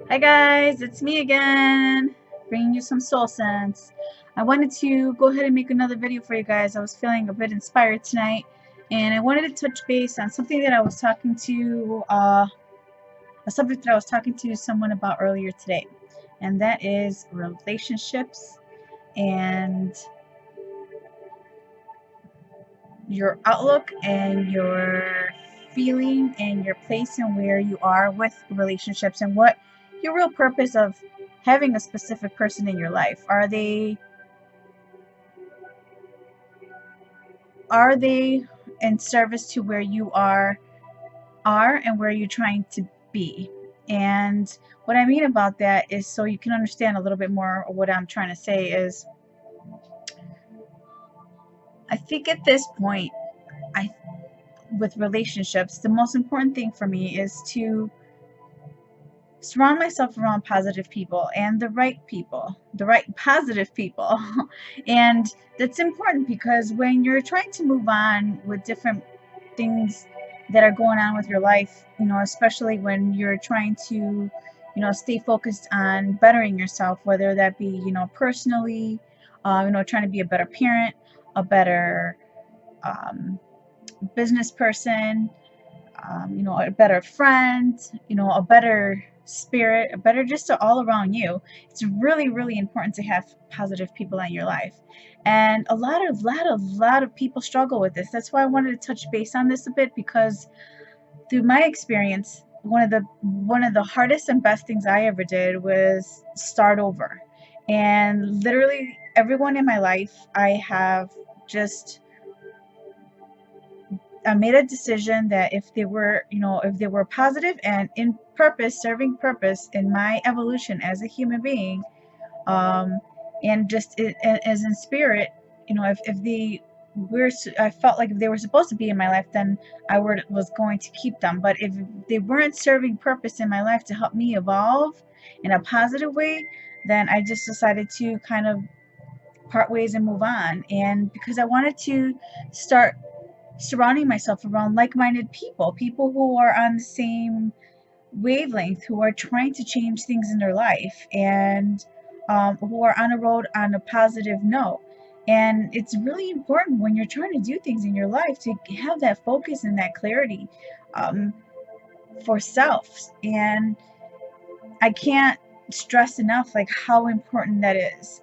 Hi guys, it's me again, bringing you some soul sense. I wanted to go ahead and make another video for you guys. I was feeling a bit inspired tonight, and I wanted to touch base on something that I was talking to, a subject that I was talking to someone about earlier today, and that is relationships and your outlook and your feeling and your place and where you are with relationships and what your real purpose of having a specific person in your life. Are they in service to where you are and where you're trying to be? And what I mean about that is, so you can understand a little bit more of what I'm trying to say, is I think at this point, I with relationships, the most important thing for me is to surround myself around positive people and the right positive people. And that's important because when you're trying to move on with different things that are going on with your life, especially when you're trying to, stay focused on bettering yourself, whether that be, personally, trying to be a better parent, a better business person, a better friend, a better spirit, a better just all around you. It's really, really important to have positive people in your life. And a lot of people struggle with this. That's why I wanted to touch base on this a bit, because through my experience, one of the hardest and best things I ever did was start over. And literally everyone in my life, just I made a decision that if they were positive and in purpose, serving purpose in my evolution as a human being, um, and just as in spirit, if they were, I felt like if they were supposed to be in my life, then was going to keep them. But if they weren't serving purpose in my life to help me evolve in a positive way, then I just decided to kind of part ways and move on. And because I wanted to start surrounding myself around like-minded people, people who are on the same wavelength, who are trying to change things in their life, and who are on a road on a positive note. And it's really important when you're trying to do things in your life to have that focus and that clarity, um, for self. And I can't stress enough like how important that is.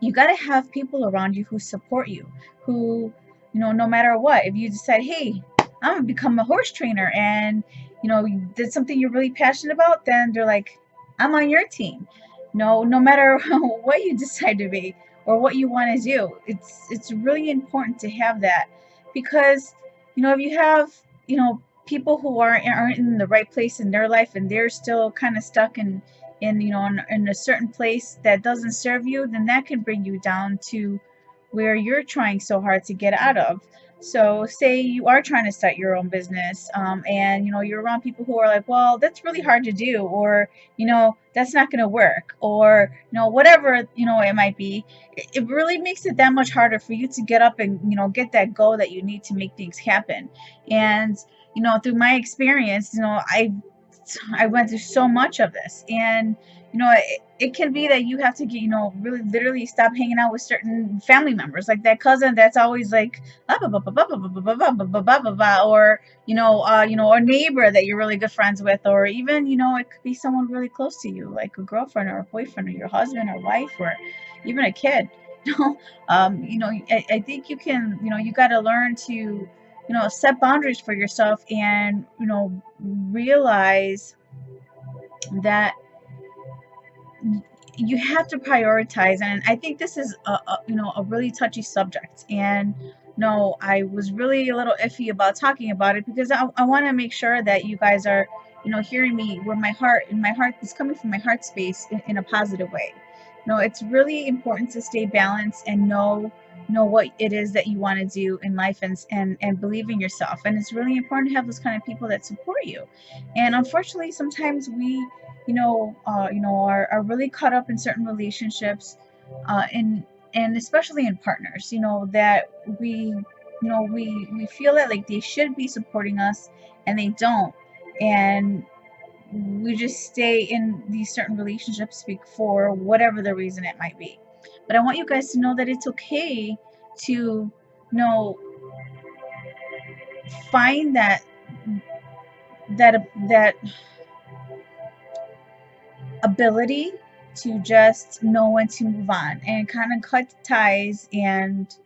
You got to have people around you who support you, who, no matter what, if you decide, hey, I'm gonna become a horse trainer, and you did something you're really passionate about, then they're like, I'm on your team. No matter what you decide to be or what you want to do, it's really important to have that, because if you have, people who aren't in the right place in their life, and they're still kind of stuck in a certain place that doesn't serve you, then that can bring you down to where you're trying so hard to get out of. So say you are trying to start your own business, and you're around people who are like, well, that's really hard to do, or that's not going to work, or whatever it might be. It really makes it that much harder for you to get up and get that goal that you need to make things happen. And through my experience, I went through so much of this. And it can be that you have to get, really literally stop hanging out with certain family members, like that cousin that's always like, "Ah, bah, bah, bah, bah, bah, bah, bah, bah, bah, bah, bah, bah, bah," or a neighbor that you're really good friends with, or even it could be someone really close to you, like a girlfriend or a boyfriend or your husband or wife, or even a kid. I think you got to learn to set boundaries for yourself, and realize that you have to prioritize. And I think this is a really touchy subject. And no, I was really a little iffy about talking about it, because I want to make sure that you guys are hearing me where my heart is coming from, my heart space, in a positive way. No, it's really important to stay balanced and know what it is that you want to do in life, and believe in yourself. And it's really important to have those kind of people that support you. And unfortunately, sometimes we are really caught up in certain relationships, and especially in partners, that we feel that like they should be supporting us, and they don't. And we just stay in these certain relationships for whatever the reason it might be. But I want you guys to know that it's okay to, you know, find that ability to just know when to move on and kind of cut ties and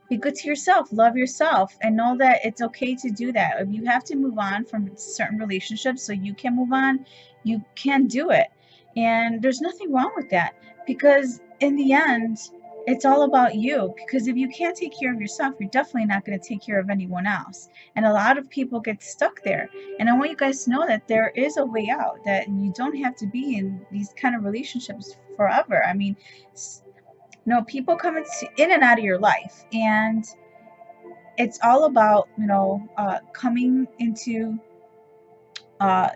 be good to yourself, love yourself, and know that it's okay to do that. If you have to move on from certain relationships so you can move on, you can do it. And there's nothing wrong with that, because in the end, it's all about you. Because if you can't take care of yourself, you're definitely not going to take care of anyone else. And a lot of people get stuck there. And I want you guys to know that there is a way out, that you don't have to be in these kind of relationships forever. I mean, people come in and out of your life, and it's all about, coming into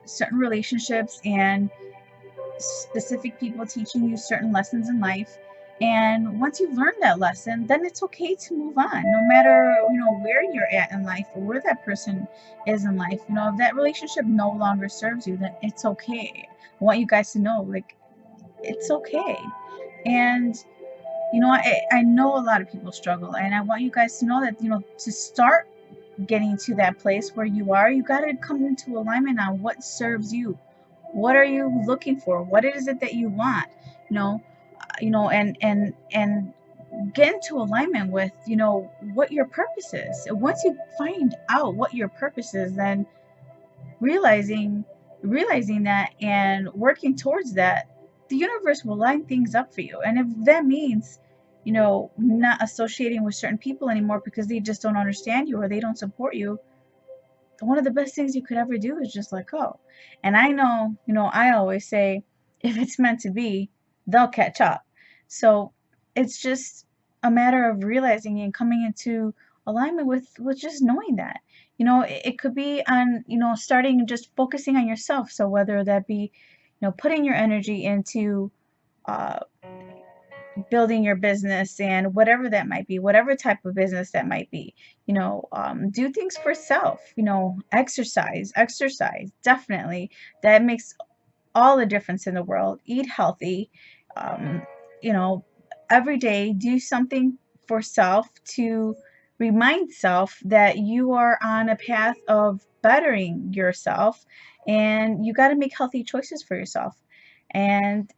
certain relationships and specific people teaching you certain lessons in life. And once you've learned that lesson, then it's okay to move on, no matter, where you're at in life or where that person is in life. If that relationship no longer serves you, then it's okay. I want you guys to know, like, it's okay. And I know a lot of people struggle, and I want you guys to know that, to start getting to that place where you are, you got to come into alignment on what serves you. What are you looking for? What is it that you want? And get into alignment with, what your purpose is. And once you find out what your purpose is, then realizing that and working towards that, the universe will line things up for you. And if that means, not associating with certain people anymore because they just don't understand you or they don't support you, one of the best things you could ever do is just let go. And I know, I always say, if it's meant to be, they'll catch up. So it's just a matter of realizing and coming into alignment with just knowing that. It could be on, starting just focusing on yourself. So whether that be, putting your energy into uh, building your business and whatever that might be, whatever type of business that might be, do things for self, exercise, definitely. That makes all the difference in the world. Eat healthy, um, you know, every day do something for self to remind self that you are on a path of bettering yourself, and you got to make healthy choices for yourself. And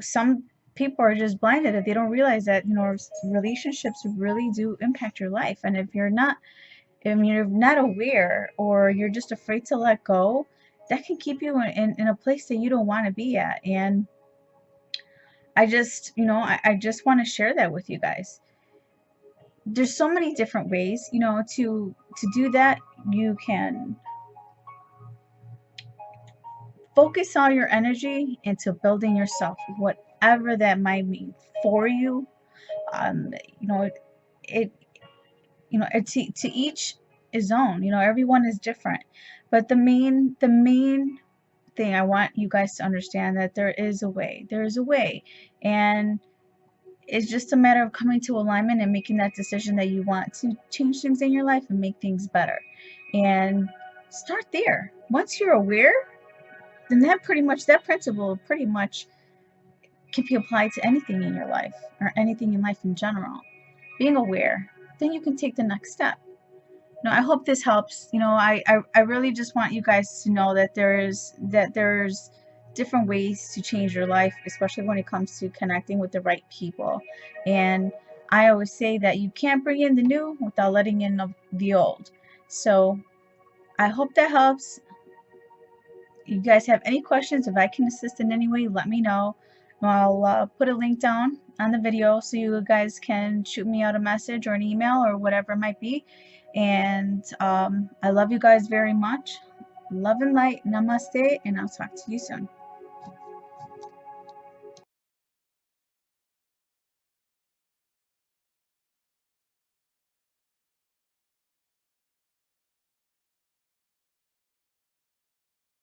some people are just blinded that they don't realize that, relationships really do impact your life. And if you're not aware, or you're just afraid to let go, that can keep you in a place that you don't want to be at. And I just want to share that with you guys. There's so many different ways, to do that. You can focus all your energy into building yourself, whatever that might mean for you. um it to each his own. Everyone is different, but the main thing I want you guys to understand, that there is a way. And it's just a matter of coming to alignment and making that decision that you want to change things in your life and make things better. And start there. Once you're aware, then that principle pretty much can be applied to anything in your life, or anything in life in general. Being aware, then you can take the next step. I hope this helps. I really just want you guys to know that there's different ways to change your life, especially when it comes to connecting with the right people. And I always say that you can't bring in the new without letting in the old. So I hope that helps. You guys have any questions, if I can assist in any way, let me know. I'll put a link down on the video so you guys can shoot me out a message or an email or whatever it might be. And I love you guys very much. Love and light. Namaste, and I'll talk to you soon.